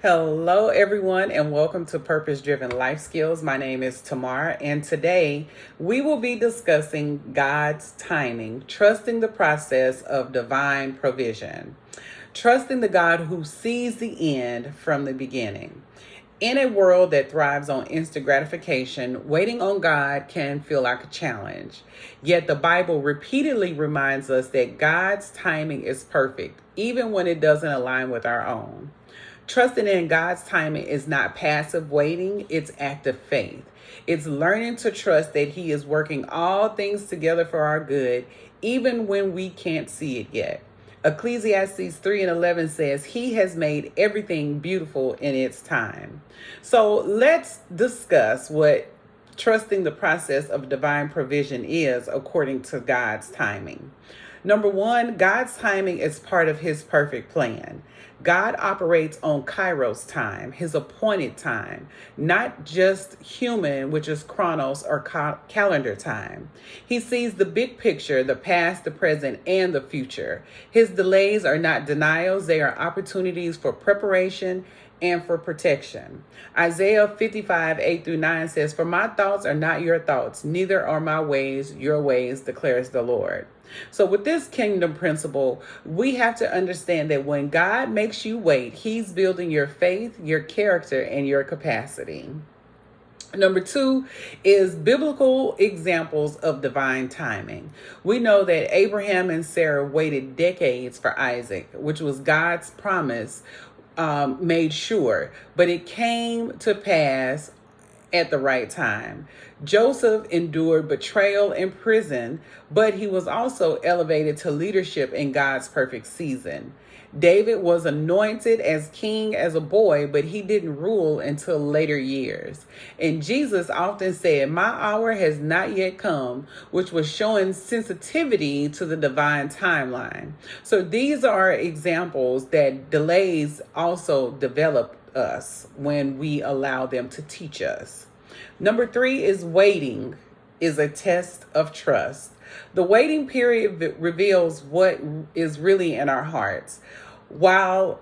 Hello, everyone, and welcome to Purpose Driven Life Skills. My name is Tamara, and today we will be discussing God's timing, trusting the process of divine provision, trusting the God who sees the end from the beginning. In a world that thrives on instant gratification, waiting on God can feel like a challenge. Yet the Bible repeatedly reminds us that God's timing is perfect, even when it doesn't align with our own. Trusting in God's timing is not passive waiting, it's active faith. It's learning to trust that He is working all things together for our good, even when we can't see it yet. Ecclesiastes 3:11 says, He has made everything beautiful in its time. So let's discuss what trusting the process of divine provision is according to God's timing. Number one, God's timing is part of His perfect plan. God operates on Kairos time, His appointed time, not just human, which is chronos or calendar time. He sees the big picture, the past, the present, and the future. His delays are not denials, they are opportunities for preparation and for protection. Isaiah 55:8-9 says, For my thoughts are not your thoughts, neither are my ways your ways, declares the Lord. So with this kingdom principle, we have to understand that when God makes you wait, He's building your faith, your character, and your capacity. Number two is biblical examples of divine timing. We know that Abraham and Sarah waited decades for Isaac, which was God's promise made sure, but it came to pass at the right time. Joseph endured betrayal in prison, but he was also elevated to leadership in God's perfect season. David was anointed as king as a boy, but he didn't rule until later years. And Jesus often said, My hour has not yet come, which was showing sensitivity to the divine timeline. So these are examples that delays also develop us when we allow them to teach us. Number three is waiting is a test of trust. The waiting period reveals what is really in our hearts. While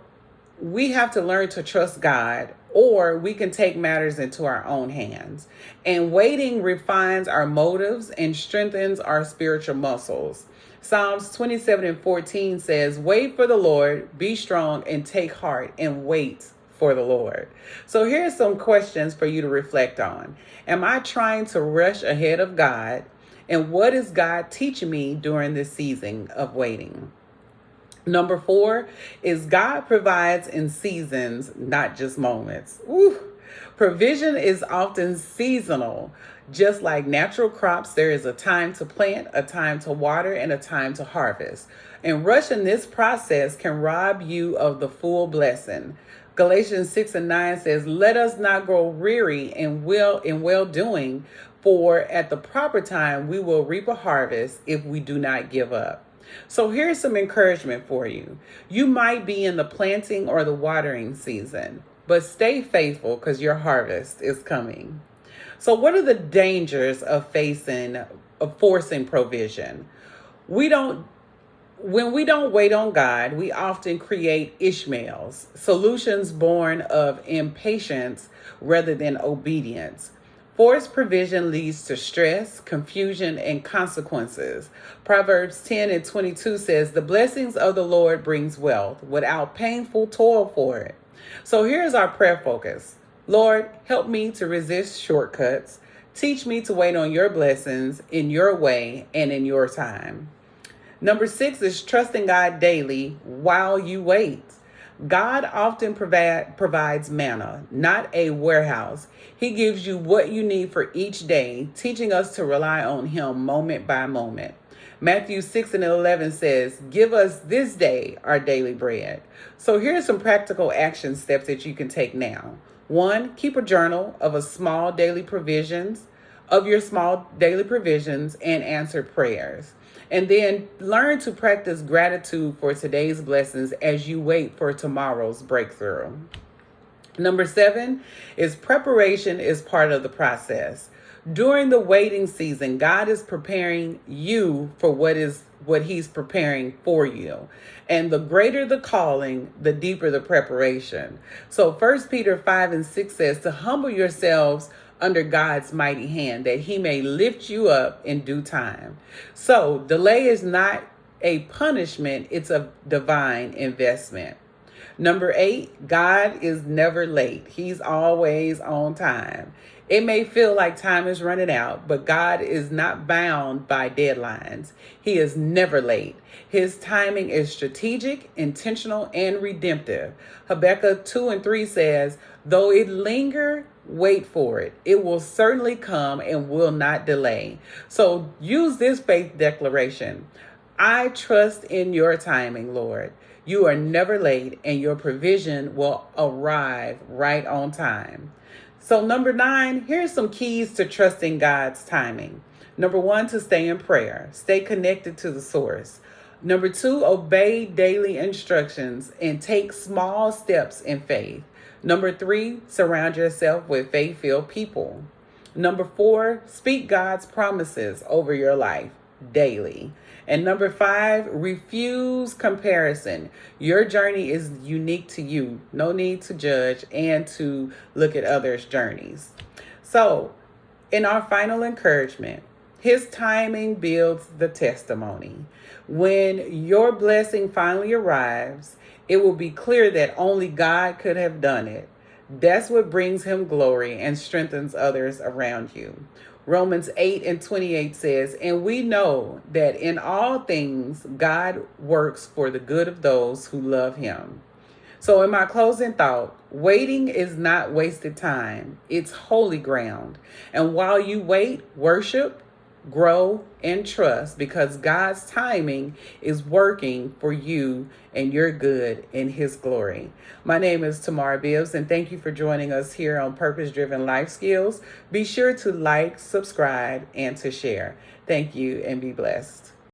we have to learn to trust God, or we can take matters into our own hands. And waiting refines our motives and strengthens our spiritual muscles. Psalms 27:14 says, Wait for the Lord, be strong and take heart and wait for the Lord. So here's some questions for you to reflect on. Am I trying to rush ahead of God? And what is God teaching me during this season of waiting? Number four is God provides in seasons, not just moments. Woo. Provision is often seasonal. Just like natural crops, there is a time to plant, a time to water, and a time to harvest. And rushing this process can rob you of the full blessing. Galatians 6:9 says, Let us not grow weary in well doing, for at the proper time we will reap a harvest if we do not give up. So here's some encouragement for you. You might be in the planting or the watering season, but stay faithful because your harvest is coming. So what are the dangers of forcing provision? When we don't wait on God, we often create Ishmaels, solutions born of impatience rather than obedience. Forced provision leads to stress, confusion, and consequences. Proverbs 10:22 says, The blessings of the Lord brings wealth without painful toil for it. So here's our prayer focus. Lord, help me to resist shortcuts. Teach me to wait on your blessings in your way and in your time. Number six is trusting God daily while you wait. God often provides manna, not a warehouse. He gives you what you need for each day, teaching us to rely on Him moment by moment. Matthew 6:11 says, Give us this day our daily bread. So here's some practical action steps that you can take now. One, keep a journal of your small daily provisions and answered prayers. And then learn to practice gratitude for today's blessings as you wait for tomorrow's breakthrough. Number 7 is preparation is part of the process. During the waiting season, God is preparing you for what is what he's preparing for you. And the greater the calling, the deeper the preparation. So 1 Peter 5:6 says to humble yourselves under God's mighty hand, that he may lift you up in due time. So delay is not a punishment, it's a divine investment. Number 8, God is never late. He's always on time. It may feel like time is running out, but God is not bound by deadlines. He is never late. His timing is strategic, intentional, and redemptive. Habakkuk 2:3 says, though it linger, wait for it. It will certainly come and will not delay. So use this faith declaration. I trust in your timing, Lord. You are never late, and your provision will arrive right on time. So number 9, here's some keys to trusting God's timing. Number 1, to stay in prayer. Stay connected to the source. Number 2, obey daily instructions and take small steps in faith. Number 3, surround yourself with faith-filled people. Number 4, speak God's promises over your life daily. And number 5, refuse comparison. Your journey is unique to you. No need to judge and to look at others' journeys. So, in our final encouragement, his timing builds the testimony. When your blessing finally arrives, it will be clear that only God could have done it. That's what brings him glory and strengthens others around you. Romans 8:28 says, and we know that in all things God works for the good of those who love him. So in my closing thought, waiting is not wasted time. It's holy ground. And while you wait, worship, grow, and trust, because God's timing is working for you and your good in his glory. My name is Tamar Bibbs, and thank you for joining us here on Purpose Driven Life Skills. Be sure to like, subscribe, and to share. Thank you, and be blessed.